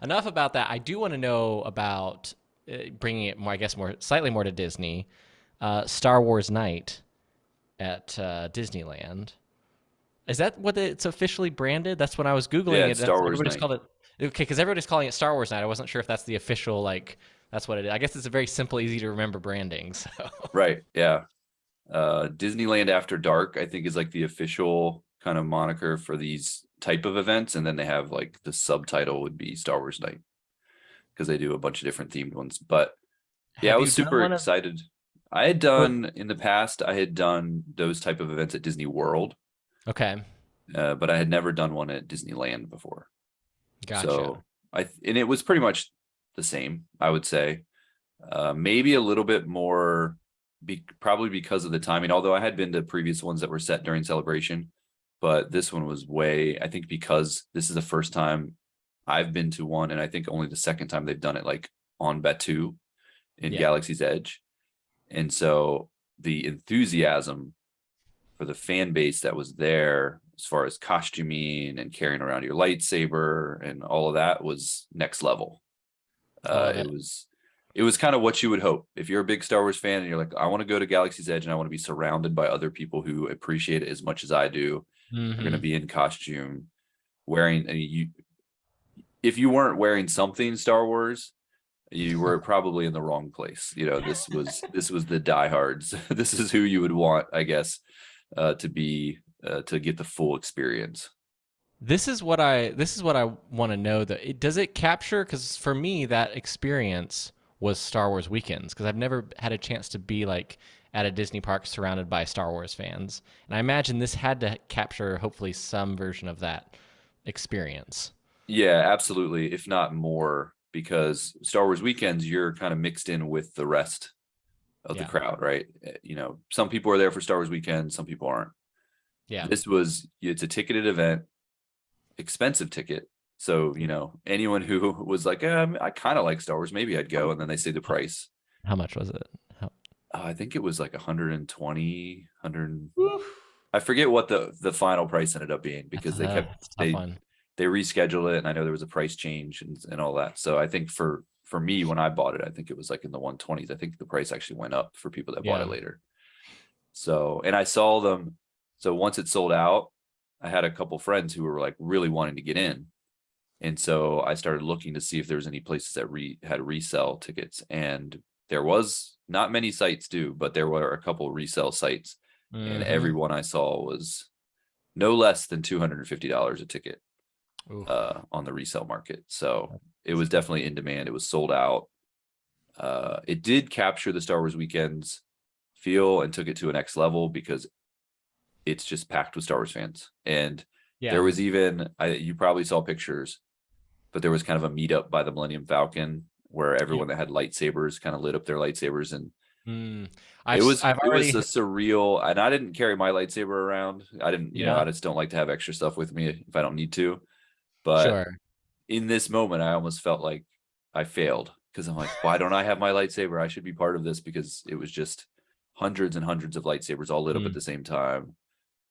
Enough about that. I do want to know about bringing it more, I guess, more slightly more to Disney. Star Wars Night at Disneyland. Is that what it's officially branded? That's when I was Yeah, googling it. it's Star Wars Everybody's Night. called it. Okay, because everybody's calling it Star Wars Night. I wasn't sure if that's the official like. That's what it is. I guess it's a very simple, easy to remember branding. So Right. Yeah. Disneyland After Dark, I think, is like the official kind of moniker for these type of events, and then they have like the subtitle would be Star Wars Night because they do a bunch of different themed ones. But yeah, I have you was done super one of? excited. I had Or, done in the past, I had done those type of events at Disney World, okay, but I had never done one at Disneyland before. gotcha. So and it was pretty much the same, I would say. Maybe a little bit more, probably because of the timing. Although I had been to previous ones that were set during celebration, but this one was way. I think because this is the first time I've been to one, and I think only the second time they've done it like on Batu in Yeah. Galaxy's Edge, and so the enthusiasm for the fan base that was there as far as costuming and carrying around your lightsaber and all of that was next level. I love it. It was kind of what you would hope if you're a big Star Wars fan and you're like, I want to go to Galaxy's Edge and I want to be surrounded by other people who appreciate it as much as I do. They're going to Hmm. be in costume, wearing. And if you weren't wearing something Star Wars, you were probably in the wrong place. This was the diehards. This is who you would want, I guess, to be to get the full experience. This is what I want to know. That does it capture? Because for me, that experience was Star Wars weekends. Because I've never had a chance to be like at a Disney park surrounded by Star Wars fans, and I imagine this had to capture hopefully some version of that experience. Yeah, absolutely. If not more, because Star Wars weekends, you're kind of mixed in with the rest of the Yeah, crowd, right? Some people are there for Star Wars weekend, some people aren't. yeah, It's a ticketed event, expensive ticket. So, anyone who was like, I kind of like Star Wars, maybe I'd go. And then they say the price. how much was it? How, I think it was like 120, Oof. I forget what the final price ended up being because That's a tough they one. they rescheduled it, and I know there was a price change and all that. So I think for me when I bought it, I think it was like in the 120s. I think the price actually went up for people that bought it Yeah, later. So, and I saw them. So once it sold out, I had a couple friends who were like really wanting to get in. And so I started looking to see if there was any places that had resell tickets. And there was not many sites do, but there were a couple resell sites. And every mm-hmm. one I saw was no less than $250 a ticket Oof. on the resale market. So it was definitely in demand. It was sold out. It did capture the Star Wars weekends feel and took it to a next level because it's just packed with Star Wars fans. And there Yeah, was even you probably saw pictures, but there was kind of a meetup by the Millennium Falcon where yeah. everyone that had lightsabers kind of lit up their lightsabers, and Mm. it was I've it was already a surreal. And I didn't carry my lightsaber around. I didn't, I yeah, just don't like to have extra stuff with me if I don't need to. But sure. in this moment, I almost felt like I failed because I'm like, why don't I have my lightsaber? I should be part of this because it was just hundreds and hundreds of lightsabers all lit up at Mm. the same time.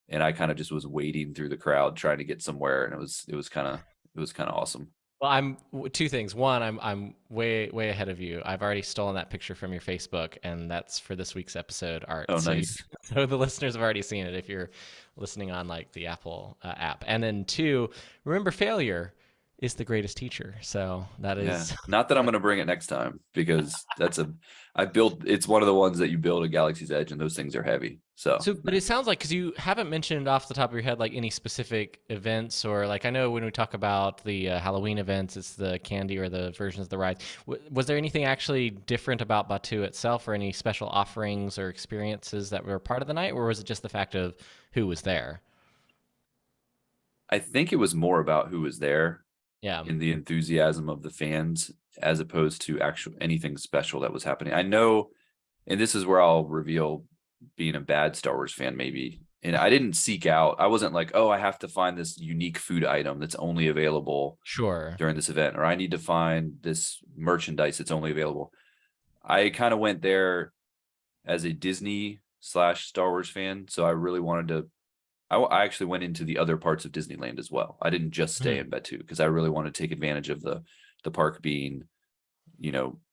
And I kind of just was wading through the crowd trying to get somewhere. And it was kind of awesome. Well, two things. One, I'm way ahead of you. I've already stolen that picture from your Facebook, and that's for this week's episode art. Oh, So nice. so the listeners have already seen it if you're listening on like the Apple app. And then two, remember failure is the greatest teacher. So that Yeah. is Not that I'm going to bring it next time because it's one of the ones that you build a Galaxy's Edge and those things are heavy. So, so. But it sounds like because you haven't mentioned off the top of your head like any specific events or like I know when we talk about the Halloween events, it's the candy or the versions of the rides. Was there anything actually different about Batu itself, or any special offerings or experiences that were part of the night, or was it just the fact of who was there? I think it was more about who was there Yeah, in the enthusiasm of the fans as opposed to actual anything special that was happening. I know, and this is where I'll reveal being a bad Star Wars fan, maybe. And I didn't seek out, I wasn't like, oh, I have to find this unique food item that's only available sure. during this event, or I need to find this merchandise that's only available. I kind of went there as a Disney slash Star Wars fan. So I really wanted to, I actually went into the other parts of Disneyland as well. I didn't just stay Mhm. in Batu because I really want to take advantage of the the park being,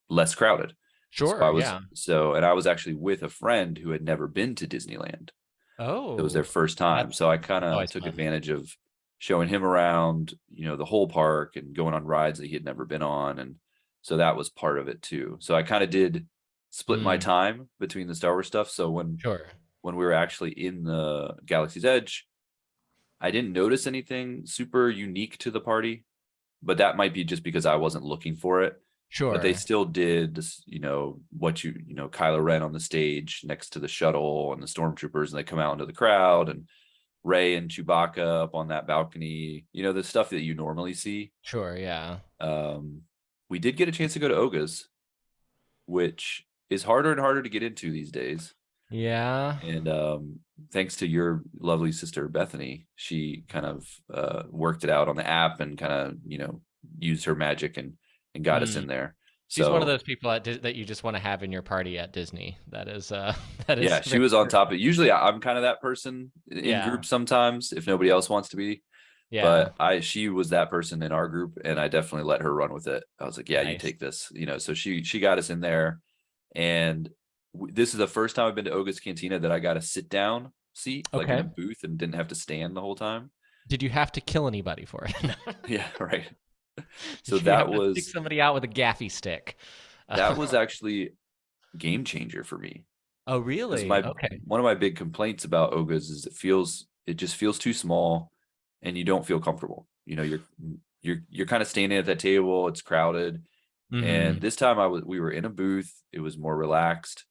less crowded. Sure, yeah. And I was actually with a friend who had never been to Disneyland. It was their Oh, first time. that's So I kind of always took fun. advantage of showing him around, the whole park and going on rides that he had never been on. And so that was part of it too. So I kind of did split my Mm, time between the Star Wars stuff. So sure. when we were actually in the Galaxy's Edge, I didn't notice anything super unique to the party, but that might be just because I wasn't looking for it. But they Sure. still did this, Kylo Ren on the stage next to the shuttle and the stormtroopers, and they come out into the crowd, and Ray and Chewbacca up on that balcony, the stuff that you normally see. Sure, yeah. We did get a chance to go to Oga's, which is harder and harder to get into these days. Yeah. And thanks to your lovely sister Bethany, she kind of worked it out on the app and kind of used her magic and got us Mm. in there. She's one of So those people that you just want to have in your party at Disney. That is that is yeah, she very was on true. top of it. Usually I'm kind of that person in Yeah. groups sometimes if nobody else wants to be. Yeah. But she was that person in our group, and I definitely let her run with it. I was like, yeah, you Nice. take this, so she got us in there. And this is the first time I've been to Oga's Cantina that I got a sit down seat, like in a Okay. booth, and didn't have to stand the whole time. Did you have to kill anybody for it? Yeah, right. So Did you have to stick somebody out with a gaffy stick? that was actually game changer for me, Oh, because really? my Okay. one of my big complaints about Oga's is it just feels too small, and you don't feel comfortable. You're kind of standing at that table, it's crowded. And Mm-hmm. this time we were in a booth, it was more relaxed.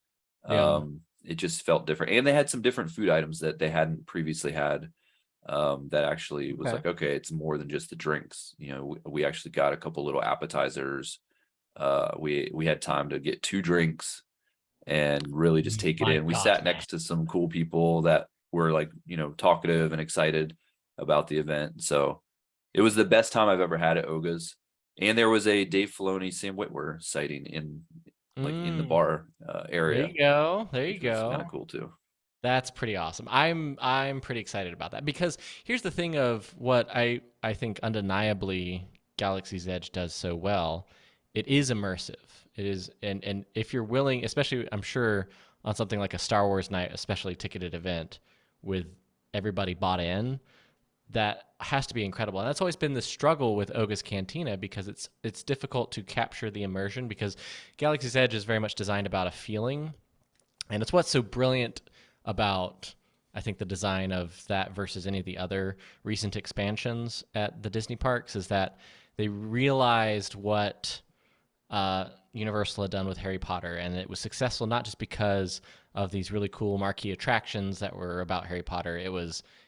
Yeah. It just felt different, and they had some different food items that they hadn't previously had. That actually was Okay. like, okay, it's more than just the drinks. We actually got a couple little appetizers. We had time to get 2 drinks and really just take it My in. We God, sat man. next to some cool people that were like, talkative and excited about the event. So it was the best time I've ever had at Oga's. And there was a Dave Filoni, Sam Witwer sighting in the Mm, bar there area, you go. There you which was kind of go. cool too. That's pretty awesome. I'm pretty excited about that because here's the thing of what I think undeniably Galaxy's Edge does so well. It is immersive. It is, and if you're willing, especially I'm sure on something like a Star Wars Night, especially ticketed event with everybody bought in, that has to be incredible. And that's always been the struggle with Oga's Cantina because it's difficult to capture the immersion because Galaxy's Edge is very much designed about a feeling, and it's what's so brilliant about I think the design of that versus any of the other recent expansions at the Disney parks is that they realized what Universal had done with Harry Potter, and it was successful not just because of these really cool marquee attractions that were about Harry Potter.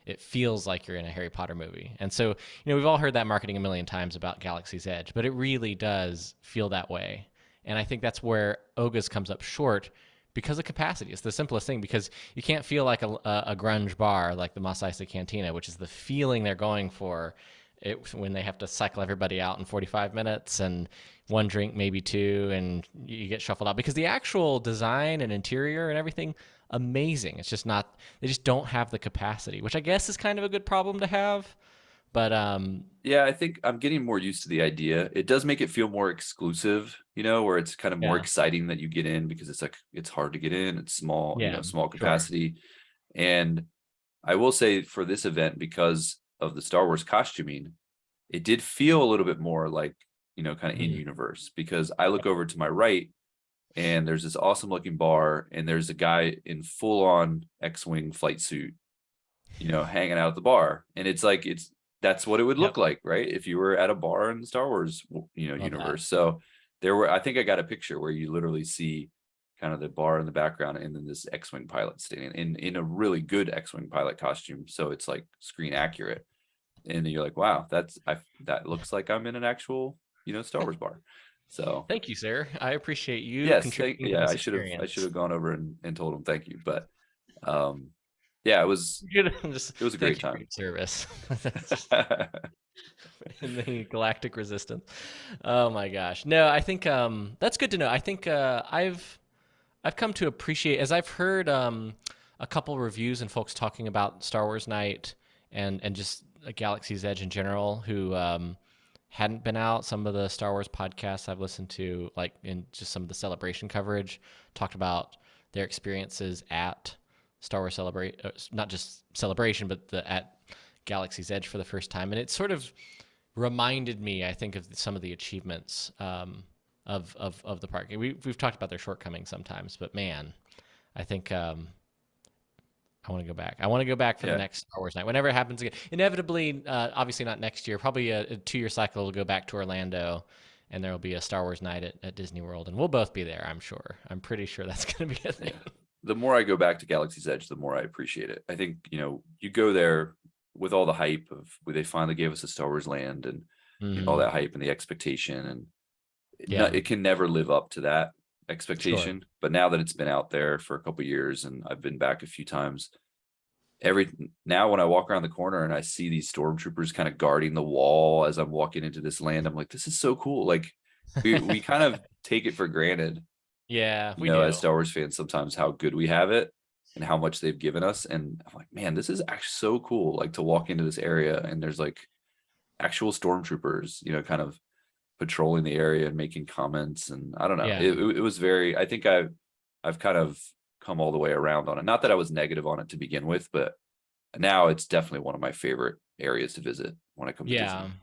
It feels like you're in a Harry Potter movie, and so we've all heard that marketing a million times about Galaxy's Edge, but it really does feel that way, and I think that's where Oga's comes up short because of capacity. It's the simplest thing because you can't feel like a grunge bar like the Mos Eisley Cantina, which is the feeling they're going for. When they have to cycle everybody out in 45 minutes and one drink, maybe two, and you get shuffled out because the actual design and interior and everything, amazing. It's just not, they just don't have the capacity, which I guess is kind of a good problem to have. But Yeah, I think I'm getting more used to the idea. It does make it feel more exclusive, where it's kind of more yeah, exciting that you get in, because it's like it's hard to get in. It's small, yeah, small sure. capacity. And I will say for this event, because of the Star Wars costuming, it did feel a little bit more like, kind of in Mm, universe, because I look over to my right and there's this awesome looking bar, and there's a guy in full on X-Wing flight suit, hanging out at the bar. And it's like, that's what it would yep, look like, right? If you were at a bar in the Star Wars, love that. universe. So I think I got a picture where you literally see kind of the bar in the background, and then this X-Wing pilot standing in a really good X-Wing pilot costume. So it's like screen accurate. And you're like, wow, that looks like I'm in an actual, Star Wars bar. So Thank you, sir. I appreciate you yes, contributing to yeah, this I should experience. have gone over and told him thank you. But um yeah, Just it was a great thank you for time. your service. That's just in the Galactic Resistance. Oh my gosh. No, I think that's good to know. I think I've come to appreciate as I've heard a couple reviews and folks talking about Star Wars Night and just Galaxy's Edge in general who hadn't been out. Some of the Star Wars podcasts I've listened to, like in just some of the celebration coverage, talked about their experiences at Star Wars Celebrate, not just Celebration, but the at Galaxy's Edge for the first time, and it sort of reminded me, I think, of some of the achievements of the park. We've talked about their shortcomings sometimes, but man, I think I want to go back. I want to go back for the Yeah. next Star Wars night, whenever it happens again. Inevitably, obviously not next year. Probably a 2-year cycle will go back to Orlando, and there will be a Star Wars night at Disney World, and we'll both be there. I'm sure. I'm pretty sure that's going to be a thing. Yeah. The more I go back to Galaxy's Edge, the more I appreciate it. I think, you go there with all the hype of where they finally gave us a Star Wars land and all Mm, that hype and the expectation, and yeah, it can never live up to that sure. expectation. But now that it's been out there for a couple years and I've been back a few times, every now when I walk around the corner and I see these stormtroopers kind of guarding the wall as I'm walking into this land, I'm like, this is so cool. Like we kind of take it for granted, Yeah, we do. as Star Wars fans sometimes, how good we have it and how much they've given us. And I'm like, man, this is actually so cool. Like to walk into this area and there's like actual stormtroopers, kind of patrolling the area and making comments. And I don't know, Yeah. it was very. I think I've kind of come all the way around on it. Not that I was negative on it to begin with, but now it's definitely one of my favorite areas to visit when I come to Yeah. Disney.